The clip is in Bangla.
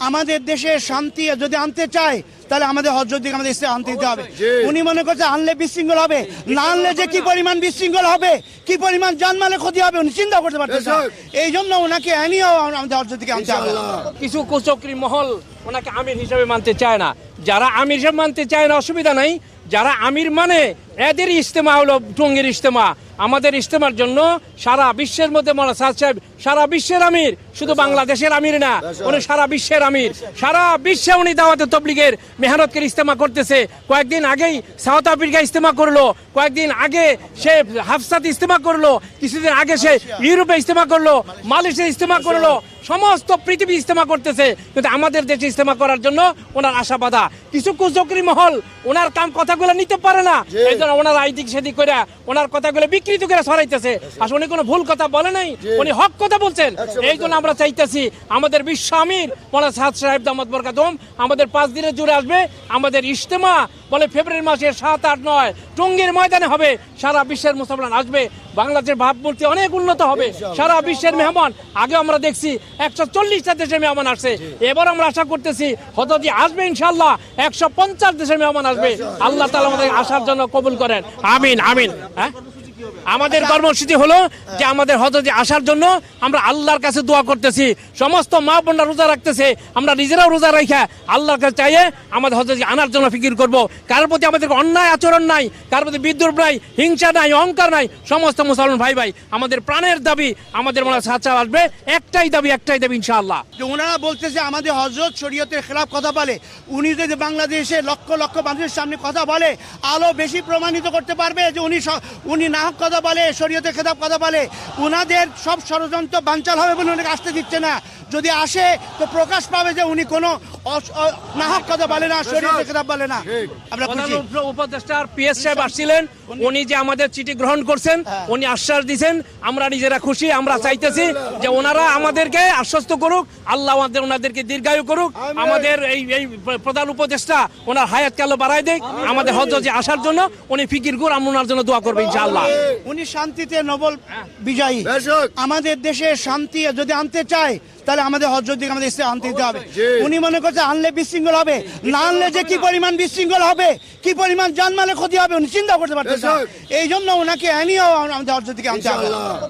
আমাদের দেশে শান্তি যদি আনতে চায় তাহলে আমাদের হযরতকে আমাদের ইসলাম আনতে দিতে হবে। উনি মনে করছে আনলে বিশৃঙ্খল হবে, না আনলে যে কি পরিমাণ বিশৃঙ্খল হবে, কি পরিমাণ জানমালের ক্ষতি হবে উনি চিন্তা করতে পারতেছেন। এই জন্য ওনাকে আনিও আমাদের হযরতকে আনতে হবে। কিছু কুচক্রী মহল ওনাকে আমির হিসেবে মানতে চায় না। যারা আমির হিসেবে মানতে চায় না অসুবিধা নাই, যারা আমির মানে এদের ইজতেমা হলো টঙ্গীর ইজতেমা। আমাদের ইজতেমার জন্য সারা বিশ্বের মধ্যে মৌলানা সাদ সাহেব সারা বিশ্বের আমির, শুধু বাংলাদেশের আমির না, উনি সারা বিশ্বের আমির। সারা বিশ্বে উনি দাওয়াতে তবলিগের মেহনতকে ইজতেমা করতেছে। কয়েকদিন আগেই সাউথ আফ্রিকা ইজতেমা করলো, কয়েকদিন আগে সে হাফসাত ইজতেমা করলো, কিছুদিন আগে সে ইউরোপে ইজতেমা করলো, মালয়েশিয়া ইজতেমা করলো, সমস্ত পৃথিবী ইজতেমা করতেছে। কিন্তু আমাদের দেশে ইজতেমা করার জন্য ওনার আশা বাধা। কিছু কুচক্রী মহল ওনার কথাগুলো নিতে পারে না, এই জন্য ওনার আইদিক সেদিক করে ওনার কথাগুলো বিকৃত করে ছড়াইতেছে। আসলে উনি কোনো ভুল কথা বলে নাই, উনি হক কথা বলছেন। এই জন্য আমরা চাইতেছি আমাদের বিশ্ব আমির মৌলানা সাদ সাহেব দামাত বরকাতুহুম আমাদের 5 দিনের জুড়ে আসবে। আমাদের ইজতেমা বলে ফেব্রুয়ারি মাসের 7, 8, 9 টঙ্গীর ময়দানে হবে। সারা বিশ্বের মুসলমান আসবে, বাংলাদেশের ভাবমূর্তি অনেক উন্নত হবে। সারা বিশ্বের মেহমান আগে আমরা দেখছি 140টা দেশের মেহমান আসছে, এবার আমরা আশা করতেছি হযরত আসবে ইনশাআল্লাহ 150 দেশের মেহমান আসবে। আল্লাহ তাআলা আমাদের আসার জন্য কবুল করেন, আমিন আমিন। হ্যাঁ, আমাদের কর্মসূচি হলো যে আমাদের হযরত আসার জন্য আমরা আল্লাহর কাছে দোয়া করতেছি। সমস্ত মা বোনরা রোজা রাখতেছে, আমরা নিজেরাও রোজা রাখা আল্লাহর কাছে চাইয়ে আমাদের হযরত আনার জন্য ফিকির করব। কারোর প্রতি আমাদের অন্যায় আচরণ নাই, কারোর প্রতি বিদ্রুপ নাই, হিংসা নাই, অহংকার নাই। সমস্ত মুসলমান ভাই ভাই আমাদের প্রাণের দাবি আমাদের মৌলানা সাদ সাহেব আসবে, একটাই দাবি ইনশাআল্লাহ। ওনারা বলতেছে আমাদের হযরত শরীয়তের খেলাফ কথা বলে, উনি যদি বাংলাদেশে লক্ষ লক্ষ মানুষের সামনে কথা বলে আলো বেশি প্রমাণিত করতে পারবে যে উনি না কথা বলে, শরীয়তের খেলাফ কথা বলে। উনাদের সব ষড়যন্ত্র বানচাল হবে বলে উনাকে আসতে দিচ্ছে না। যদি আসে তো প্রকাশ পাবে যে উনি কোনো নাহক কথা বলে না, শরীয়তের খেলাফ বলে না। আমরা খুশি উপদেষ্টা পিএস সাহেব আসছিলেন, উনি যে আমাদের চিঠি গ্রহণ করছেন, উনি আশ্বাস দিয়েছেন, আমরা নিজেরা খুশি। আমরা চাইতেছি যে ওনারা আমাদেরকে আশ্বস্ত করুক, আল্লাহ ওনাদেরকে দীর্ঘায়ু করুক। আমাদের এই প্রধান উপদেষ্টা ওনার হায়াতকাল বাড়ায় দেয়, আমাদের হযরত আসার জন্য উনি ফিকির করে আমরা ওনার জন্য দোয়া করবো ইনশাআল্লাহ। উনি শান্তিতে নোবেল বিজয়ী। আমাদের দেশে শান্তি যদি আনতে চায় তাহলে আমাদের হযরতকে আমাদের ইসলাম আনতে দিতে হবে। উনি মনে করছে আনলে বিশৃঙ্খল হবে, না আনলে যে কি পরিমাণ বিশৃঙ্খল হবে, কি পরিমাণ জানমালের ক্ষতি হবে উনি চিন্তা করতে পারতেছেন। এই জন্য ওনাকে আনিও আমাদের হযরতকে আনতে হবে।